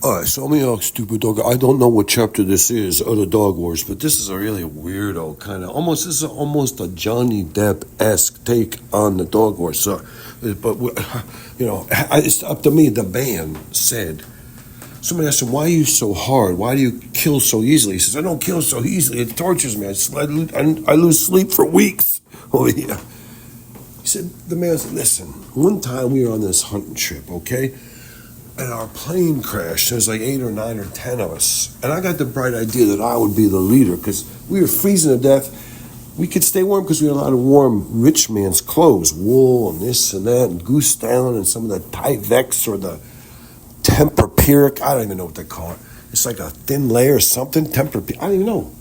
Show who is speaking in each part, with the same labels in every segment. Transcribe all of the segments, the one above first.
Speaker 1: All right, so let me ask stupid dog. I don't know what chapter this is of the Dog Wars, but this is a really weirdo kind of almost. This is almost a Johnny Depp-esque take on the Dog Wars. So, but it's up to me. The band said. Somebody asked him, "Why are you so hard? Why do you kill so easily?" He says, "I don't kill so easily. It tortures me. I lose sleep for weeks." Oh yeah. He said, the man said, "Listen. One time we were on this hunting trip, okay." And our plane crashed. There's like 8 or 9 or 10 of us. And I got the bright idea that I would be the leader because we were freezing to death. We could stay warm because we had a lot of warm rich man's clothes, wool and this and that, and goose down and some of the Tyvek or the Tempur-Pedic. I don't even know what they call it. It's like a thin layer or something. Tempur-Pedic. I don't even know.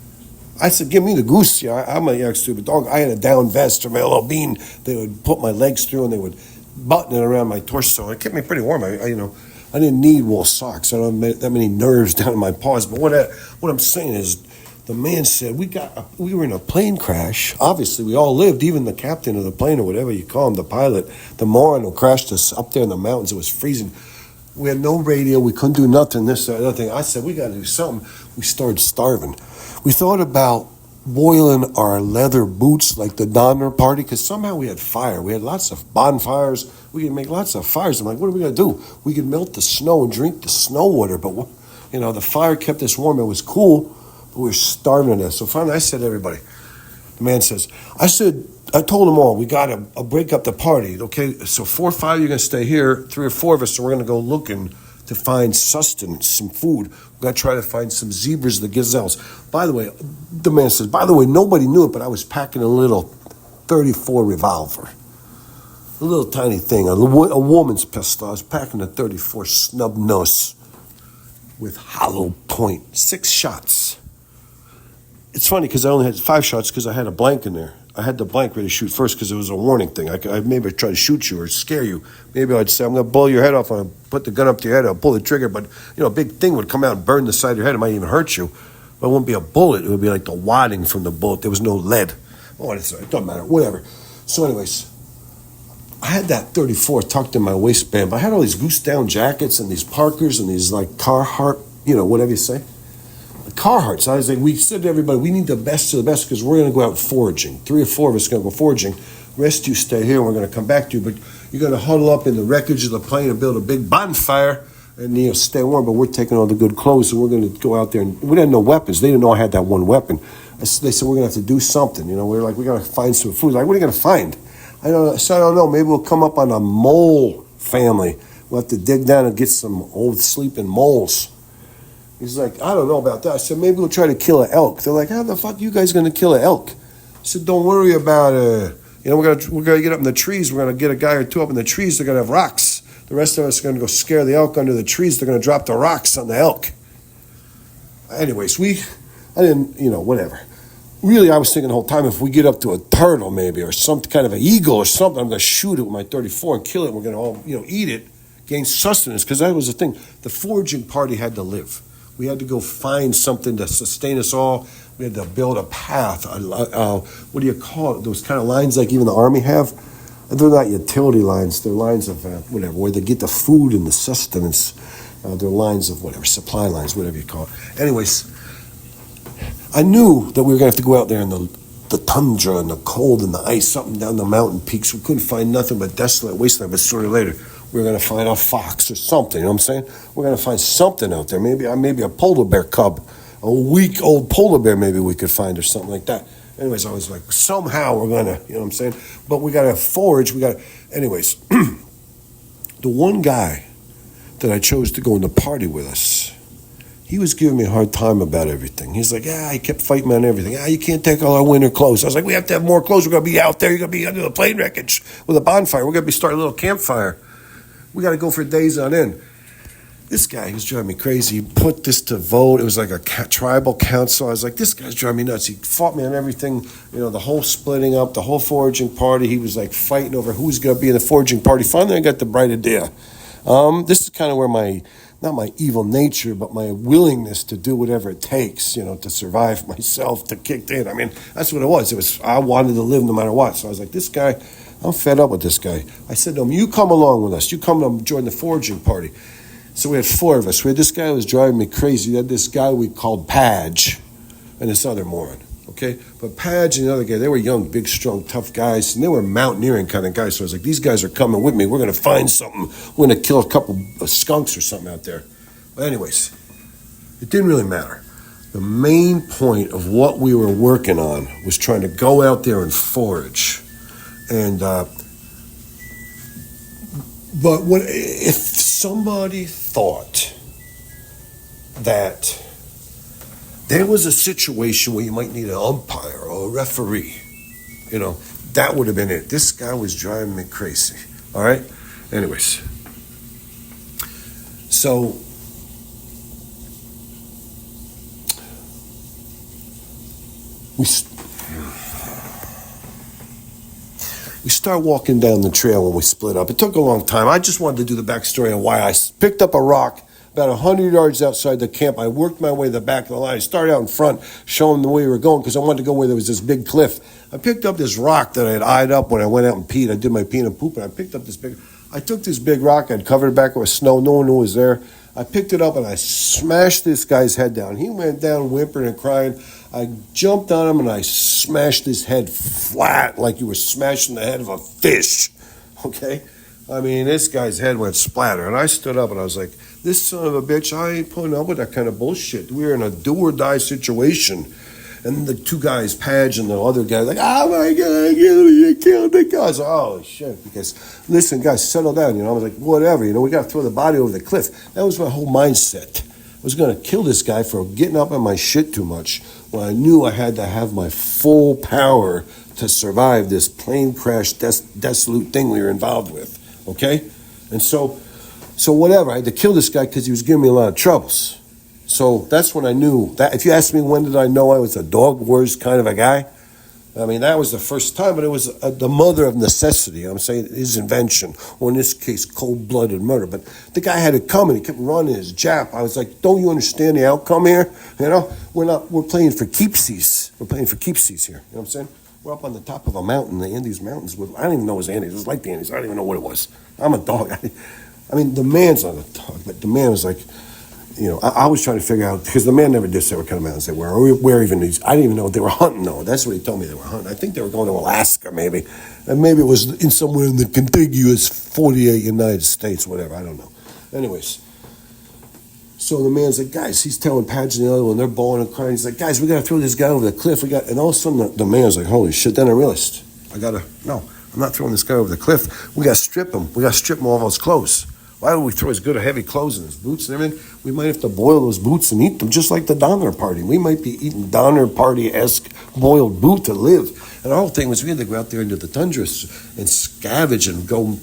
Speaker 1: I said, give me the goose. Yeah, I'm a young stupid dog. I had a down vest or my little bean. They would put my legs through and they would button it around my torso. It kept me pretty warm. I didn't need wool socks. I don't have that many nerves down in my paws. But what I'm saying is, the man said we were in a plane crash. Obviously, we all lived. Even the captain of the plane or whatever you call him, the pilot, the moron who crashed us up there in the mountains. It was freezing. We had no radio. We couldn't do nothing. This, that, other thing. I said we got to do something. We started starving. We thought about boiling our leather boots like the Donner Party because somehow we had fire. We had lots of bonfires. We could make lots of fires. I'm like, what are we going to do? We could melt the snow and drink the snow water, but the fire kept us warm. It was cool, but we were starving to death. So finally I said to everybody, the man says, I told them all, we got to break up the party, okay? So 4 or 5 you're going to stay here, 3 or 4 of us, so we're going to go looking to find sustenance, some food. We're going to try to find some zebras, the gazelles. By the way, the man says, nobody knew it, but I was packing a little 34 revolver. A little tiny thing, a woman's pistol. I was packing a 34 snub nose with hollow point, 6 shots. It's funny because I only had 5 shots because I had a blank in there. I had the blank ready to shoot first because it was a warning thing. I maybe try to shoot you or scare you. Maybe I'd say, I'm going to blow your head off. I'll put the gun up to your head. I'll pull the trigger. But, a big thing would come out and burn the side of your head. It might even hurt you. But it wouldn't be a bullet. It would be like the wadding from the bullet. There was no lead. Oh, it doesn't matter. Whatever. So anyways, I had that 34 tucked in my waistband. But I had all these goose down jackets and these Parkers and these like Carhartt, whatever you say. Carhartts. I was like, we said to everybody, we need the best of the best because we're going to go out foraging. 3 or 4 of us are going to go foraging. The rest of you stay here and we're going to come back to you. But you're going to huddle up in the wreckage of the plane and build a big bonfire and stay warm. But we're taking all the good clothes and we're going to go out there. And we didn't know weapons. They didn't know I had that one weapon. They said, we're going to have to do something. We're like, we got to find some food. Like, what are you going to find? I don't know. Maybe we'll come up on a mole family. We'll have to dig down and get some old sleeping moles. He's like, I don't know about that. I said, maybe we'll try to kill an elk. They're like, how the fuck are you guys going to kill an elk? I said, don't worry about it. We're gonna get up in the trees. We're going to get a guy or 2 up in the trees. They're going to have rocks. The rest of us are going to go scare the elk under the trees. They're going to drop the rocks on the elk. Anyways, I didn't, whatever. Really, I was thinking the whole time, if we get up to a turtle maybe or some kind of an eagle or something, I'm going to shoot it with my 34 and kill it. We're going to all, eat it, gain sustenance, because that was the thing. The foraging party had to live. We had to go find something to sustain us all. We had to build a path. What do you call it? Those kind of lines like even the Army have. They're not utility lines. They're lines of whatever, where they get the food and the sustenance. They're lines of whatever, supply lines, whatever you call it. Anyways, I knew that we were going to have to go out there in the tundra and the cold and the ice, something down the mountain peaks. We couldn't find nothing but desolate wasteland. But sooner or later, we were going to find a fox or something. You know what I'm saying? We're going to find something out there. Maybe a polar bear cub, a weak old polar bear maybe we could find or something like that. Anyways, I was like, somehow we're going to, you know what I'm saying? But we got to forage. Anyways, the one guy that I chose to go in the party with us, he was giving me a hard time about everything. He's like, he kept fighting me on everything. You can't take all our winter clothes. I was like, we have to have more clothes. We're going to be out there. You're going to be under the plane wreckage with a bonfire. We're going to be starting a little campfire. We got to go for days on end. This guy was driving me crazy. He put this to vote. It was like a tribal council. I was like, this guy's driving me nuts. He fought me on everything, the whole splitting up, the whole foraging party. He was like fighting over who's going to be in the foraging party. Finally, I got the bright idea. This is kind of where not my evil nature, but my willingness to do whatever it takes, to survive myself, to kick in. I mean, that's what it was. I wanted to live no matter what. So I was like, this guy, I'm fed up with this guy. I said to him, you come along with us. You come and join the foraging party. So we had four of us. We had this guy who was driving me crazy. We had this guy we called Padge and this other moron. Okay, but Padge and the other guy, they were young, big, strong, tough guys, and they were mountaineering kind of guys. So I was like, these guys are coming with me. We're going to find something. We're going to kill a couple of skunks or something out there. But anyways, it didn't really matter. The main point of what we were working on was trying to go out there and forage. And but if somebody thought that there was a situation where you might need an umpire or a referee, that would have been it. This guy was driving me crazy. All right? Anyways. So we start walking down the trail when we split up. It took a long time. I just wanted to do the backstory on why I picked up a rock about 100 yards outside the camp. I worked my way to the back of the line. I started out in front, showing the way we were going because I wanted to go where there was this big cliff. I picked up this rock that I had eyed up when I went out and peed. I did my peeing and pooping. I took this big rock. I'd covered it back with snow. No one knew it was there. I picked it up and I smashed this guy's head down. He went down whimpering and crying. I jumped on him and I smashed his head flat like you were smashing the head of a fish. Okay? I mean, this guy's head went splatter. And I stood up and I was like, this son of a bitch, I ain't putting up with that kind of bullshit. We're in a do-or-die situation. And the two guys, Padge and the other guy, like, oh my God, you killed the guy. I was like, oh shit. Because, listen, guys, settle down. I was like, whatever. We got to throw the body over the cliff. That was my whole mindset. I was going to kill this guy for getting up on my shit too much when I knew I had to have my full power to survive this plane crash, desolate thing we were involved with. Okay? And so whatever, I had to kill this guy because he was giving me a lot of troubles. So that's when I knew that. If you ask me when did I know I was a dog wars kind of a guy, I mean, that was the first time, but it was the mother of necessity. I'm saying his invention, or in this case, cold-blooded murder. But the guy had it coming. He kept running his jab. I was like, don't you understand the outcome here? We're playing for keepsies. We're playing for keepsies here. You know what I'm saying? We're up on the top of a mountain, the Andes Mountains. I don't even know it was Andes. It was like the Andes. I don't even know what it was. I'm a dog. I mean, the man's not a dog, but the man was like, I was trying to figure out, because the man never did say what kind of mountains they were, or where even these, I didn't even know what they were hunting, though. That's what he told me they were hunting. I think they were going to Alaska, maybe. And maybe it was in somewhere in the contiguous 48 United States, whatever, I don't know. Anyways, so the man's like, guys, he's telling Padge and the other one, they're bawling and crying. He's like, guys, we got to throw this guy over the cliff. And all of a sudden, the man's like, holy shit. Then I realized, no, I'm not throwing this guy over the cliff. We got to strip him. We got to strip him of all his clothes. Why would we throw his good heavy clothes and his boots and everything? We might have to boil those boots and eat them, just like the Donner Party. We might be eating Donner Party-esque boiled boot to live. And our whole thing was we had to go out there into the tundra and scavenge and go,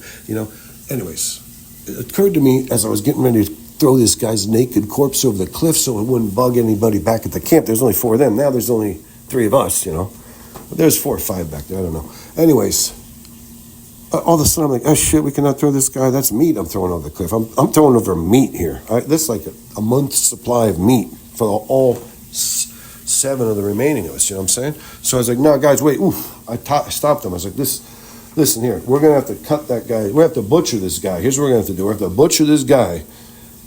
Speaker 1: Anyways, it occurred to me as I was getting ready to throw this guy's naked corpse over the cliff so it wouldn't bug anybody back at the camp. There's only 4 of them. Now there's only 3 of us, But there's 4 or 5 back there. I don't know. Anyways, all of a sudden I'm like, oh shit, we cannot throw this guy. That's meat I'm throwing over the cliff. I'm throwing over meat here. That's like a month's supply of meat for all 7 of the remaining of us. You know what I'm saying? So I was like, no, guys, wait. I stopped them. I was like, listen here. We're going to have to cut that guy. We have to butcher this guy. Here's what we're going to have to do. We have to butcher this guy,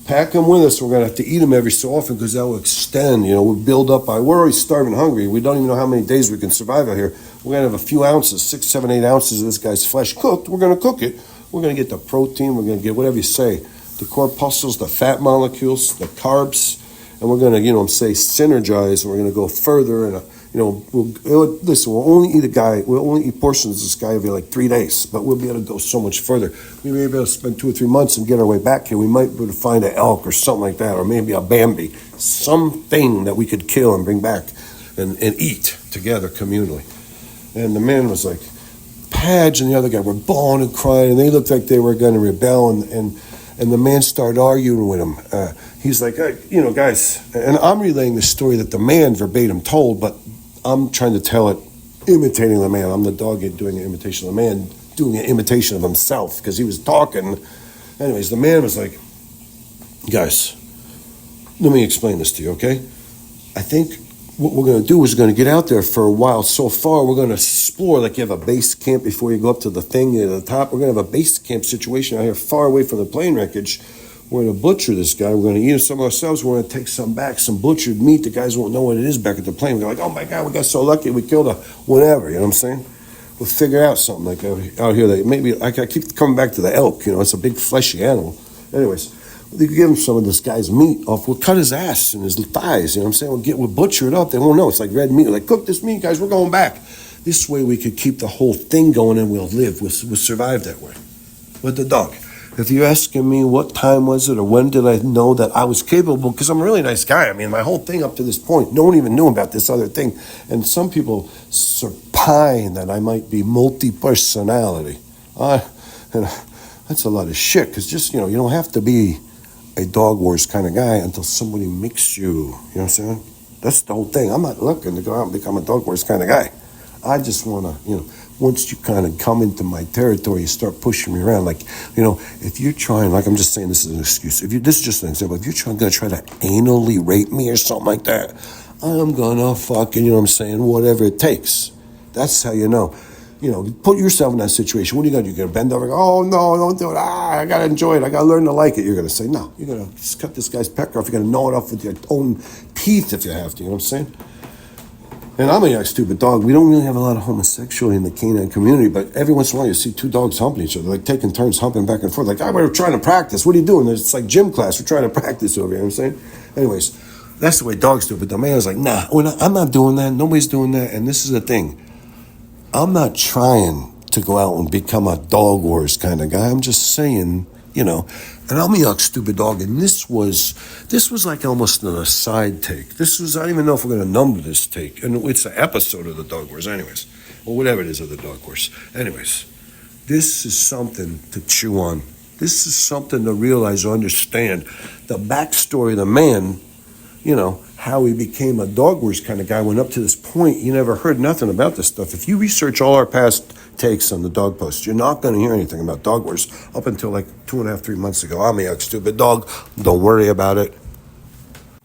Speaker 1: pack him with us. We're going to have to eat him every so often because that will extend. We'll build up we're already starving hungry. We don't even know how many days we can survive out here. We're going to have a few ounces, 6, 7, 8 ounces of this guy's flesh cooked. We're going to cook it. We're going to get the protein. We're going to get whatever you say, the corpuscles, the fat molecules, the carbs, and we're going to, synergize. And we're going to go further. And, we'll only eat portions of this guy every like 3 days, but we'll be able to go so much further. We may be able to spend 2 or 3 months and get our way back here. We might be able to find an elk or something like that, or maybe a Bambi, something that we could kill and bring back and eat together communally. And the man was like, Padge and the other guy were bawling and crying, and they looked like they were going to rebel, and the man started arguing with him. He's like, guys, and I'm relaying the story that the man verbatim told, but I'm trying to tell it imitating the man. I'm the dog doing an imitation of the man, doing an imitation of himself, because he was talking. Anyways, the man was like, guys, let me explain this to you, okay? I think what we're going to do is we're going to get out there for a while. So far, we're going to explore, like you have a base camp before you go up to the thing at the top. We're going to have a base camp situation out here far away from the plane wreckage. we're going to butcher this guy. We're going to eat some ourselves. We're going to take some back, some butchered meat. The guys won't know what it is back at the plane. We're like, oh my God, we got so lucky. We killed a whatever. You know what I'm saying? We'll figure out something like out here that maybe, like I keep coming back to the elk. It's a big fleshy animal. Anyways, we could give him some of this guy's meat off. We'll cut his ass and his thighs. You know what I'm saying? We'll butcher it up. They won't know. It's like red meat. We're like, cook this meat, guys. We're going back. This way we could keep the whole thing going and we'll live. We'll survive that way. With the dog. If you're asking me what time was it or when did I know that I was capable, because I'm a really nice guy. I mean, my whole thing up to this point, no one even knew about this other thing. And some people supine that I might be multi-personality. And that's a lot of shit, because just, you don't have to be a Dog Wars kind of guy until somebody makes you. You know what I'm saying? That's the whole thing. I'm not looking to go out and become a Dog Wars kind of guy. I just want to, once you kind of come into my territory, you start pushing me around. Like, if you're trying, like I'm just saying this is an excuse. This is just an example. If you're going to try to anally rape me or something like that, I'm going to fucking, whatever it takes. That's how you know. Put yourself in that situation. What are you going to do? You're going to bend over and go, oh, no, don't do it. I got to enjoy it. I got to learn to like it. You're going to say, no. You're going to just cut this guy's pecker off. You're going to gnaw it off with your own teeth if you have to. You know what I'm saying? And I'm a young, stupid dog. We don't really have a lot of homosexuality in the canine community, but every once in a while you see two dogs humping each other, like taking turns humping back and forth. Like, we're trying to practice. What are you doing? It's like gym class. We're trying to practice over here. You know what I'm saying? Anyways, that's the way dogs do it. But the man was like, nah, I'm not doing that. Nobody's doing that. And this is the thing. I'm not trying to go out and become a Dog Wars kind of guy. I'm just saying, and I'm a young, stupid dog. And this was like almost an aside take. I don't even know if we're going to number this take. And it's an episode of the Dog Wars anyways. Or whatever it is of the Dog Wars. Anyways, this is something to chew on. This is something to realize or understand. The backstory of the man, how he became a Dog Wars kind of guy. Went up to this point, you never heard nothing about this stuff. If you research all our past takes on the dog post, you're not going to hear anything about Dog Wars up until like 2.5, 3 months ago. I'm a young, stupid dog. Don't worry about it.